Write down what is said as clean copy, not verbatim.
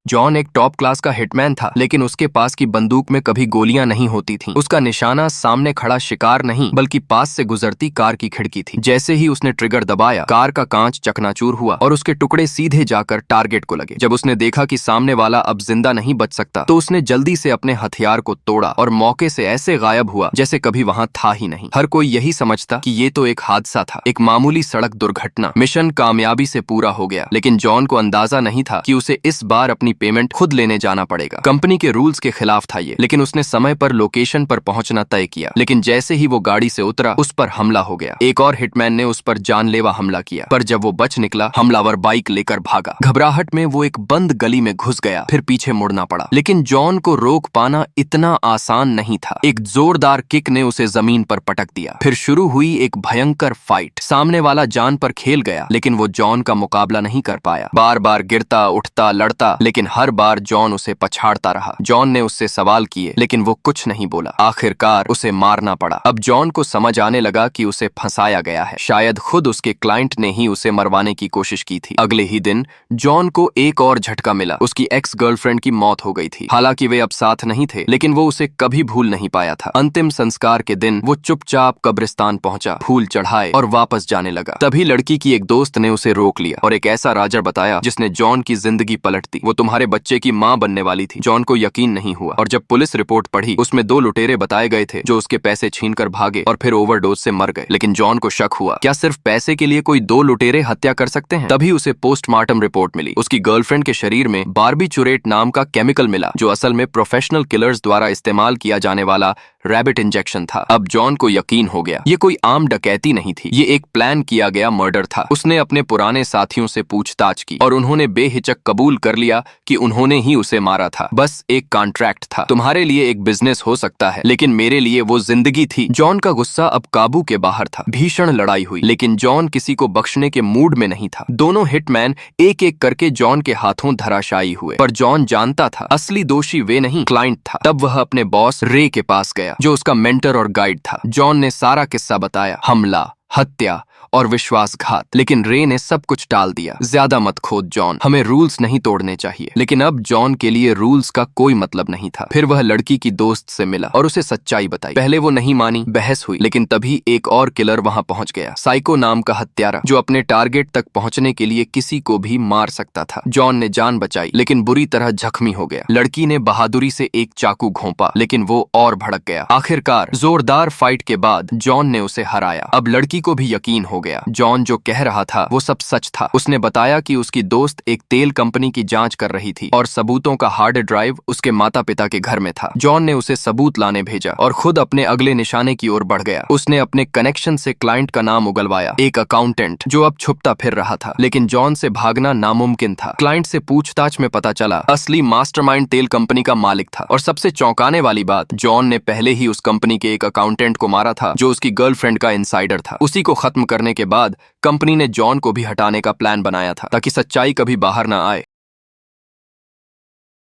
John एक top class का hitman था, लेकिन उसके पास की बंदूक में कभी गोलियां नहीं होती थीं। उसका निशाना सामने खड़ा शिकार नहीं, बल्कि पास से गुजरती कार की खिड़की थी। जैसे ही उसने ट्रिगर दबाया, कार का कांच चकनाचूर हुआ और उसके टुकड़े सीधे जाकर टारगेट को लगे। जब उसने देखा कि सामने वाला अब जिंदा नहीं बच सकता, तो उसने जल्दी से अपने हथियार को तोड़ा और मौके से ऐसे गायब हुआ जैसे कभी वहां था ही नहीं। हर कोई यही समझता कि ये तो एक हादसा था, एक मामूली सड़क दुर्घटना। मिशन कामयाबी से पूरा हो गया, लेकिन जॉन को अंदाजा नहीं था कि उसे इस बार अपनी पेमेंट खुद लेने जाना पड़ेगा। कंपनी के रूल्स के खिलाफ था ये, लेकिन उसने समय पर लोकेशन पर पहुंचना तय किया। लेकिन जैसे ही वो गाड़ी से उतरा, उस पर हमला हो गया। एक और हिटमैन ने उस पर जानलेवा हमला किया, पर जब वो बच निकला, हमलावर बाइक लेकर भागा। घबराहट में वो एक बंद गली में घुस गया, फिर पीछे मुड़ना पड़ा। लेकिन जॉन को रोक पाना इतना आसान नहीं था। एक जोरदार किक ने उसे जमीन पर पटक दिया। फिर शुरू हुई एक भयंकर फाइट। सामने वाला जान पर खेल गया, लेकिन वो जॉन का मुकाबला नहीं कर पाया। बार बार गिरता, उठता, लड़ता, लेकिन हर बार जॉन उसे पछाड़ता रहा। जॉन ने उससे सवाल किए, लेकिन वो कुछ नहीं बोला। आखिरकार उसे मारना पड़ा। अब जॉन को समझ आने लगा कि उसे फंसाया गया है। शायद खुद उसके क्लाइंट ने ही उसे मरवाने की कोशिश की थी। अगले ही दिन जॉन को एक और झटका मिला। उसकी एक्स गर्लफ्रेंड की मौत हो गई थी। हालांकि वे अब साथ नहीं थे, लेकिन वो उसे कभी भूल नहीं पाया था। अंतिम संस्कार के दिन वो चुपचाप कब्रिस्तान पहुंचा, फूल चढ़ाए और वापस जाने लगा। तभी लड़की की एक दोस्त ने उसे रोक लिया और एक ऐसा राजा बताया जिसने जॉन की जिंदगी पलट दी। वो तुम्हारे बच्चे की मां बनने वाली थी। जॉन को यकीन नहीं हुआ, और जब पुलिस रिपोर्ट पढ़ी, उसमें 2 लुटेरे बताए गए थे जो उसके पैसे छीनकर भागे और फिर ओवरडोज से मर गए। लेकिन जॉन को शक हुआ, क्या सिर्फ पैसे के लिए कोई 2 लुटेरे हत्या कर सकते हैं? तभी उसे पोस्टमार्टम रिपोर्ट मिली। उसकी गर्लफ्रेंड के शरीर में बार्बिचुरेट नाम का केमिकल मिला, जो असल में प्रोफेशनल किलर्स द्वारा इस्तेमाल किया जाने वाला रैबिट इंजेक्शन था। अब जॉन को यकीन हो गया, ये कोई आम डकैती नहीं थी, ये एक प्लान किया गया मर्डर था। उसने अपने पुराने साथियों से पूछताछ की और उन्होंने बेहिचक कबूल कर लिया कि उन्होंने ही उसे मारा था। बस एक कॉन्ट्रैक्ट था। तुम्हारे लिए एक बिजनेस हो सकता है, लेकिन मेरे लिए वो जिंदगी थी। जॉन का गुस्सा अब काबू के बाहर था। भीषण लड़ाई हुई, लेकिन जॉन किसी को बख्शने के मूड में नहीं था। दोनों हिटमैन एक एक करके जॉन के हाथों धराशायी हुए, पर जॉन जानता था असली दोषी वे नहीं, क्लाइंट था। तब वह अपने बॉस रे के पास गया, जो उसका मेंटर और गाइड था। जॉन ने सारा किस्सा बताया, हमला, हत्या और विश्वासघात, लेकिन रे ने सब कुछ टाल दिया। ज्यादा मत खोद जॉन, हमें रूल्स नहीं तोड़ने चाहिए। लेकिन अब जॉन के लिए रूल्स का कोई मतलब नहीं था। फिर वह लड़की की दोस्त से मिला और उसे सच्चाई बताई। पहले वो नहीं मानी, बहस हुई, लेकिन तभी एक और किलर वहां पहुंच गया। साइको नाम का हत्यारा, जो अपने टारगेट तक पहुंचने के लिए किसी को भी मार सकता था। जॉन ने जान बचाई, लेकिन बुरी तरह जख्मी हो गया। लड़की ने बहादुरी से एक चाकू घोंपा, लेकिन वो और भड़क गया। आखिरकार जोरदार फाइट के बाद जॉन ने उसे हराया। अब लड़की को भी यकीन हो गया, जॉन जो कह रहा था वो सब सच था। उसने बताया कि उसकी दोस्त एक तेल कंपनी की जांच कर रही थी और सबूतों का हार्ड ड्राइव उसके माता पिता के घर में था। जॉन ने उसे सबूत लाने भेजा और खुद अपने अगले निशाने की ओर बढ़ गया। उसने अपने कनेक्शन से क्लाइंट का नाम उगलवाया, एक अकाउंटेंट जो अब छुपता फिर रहा था। लेकिन जॉन से भागना नामुमकिन था। क्लाइंट से पूछताछ में पता चला असली मास्टरमाइंड तेल कंपनी का मालिक था। और सबसे चौंकाने वाली बात, जॉन ने पहले ही उस कंपनी के एक अकाउंटेंट को मारा था जो उसकी गर्लफ्रेंड का इनसाइडर था। उसी को खत्म करने के बाद कंपनी ने जॉन को भी हटाने का प्लान बनाया था, ताकि सच्चाई कभी बाहर ना आए।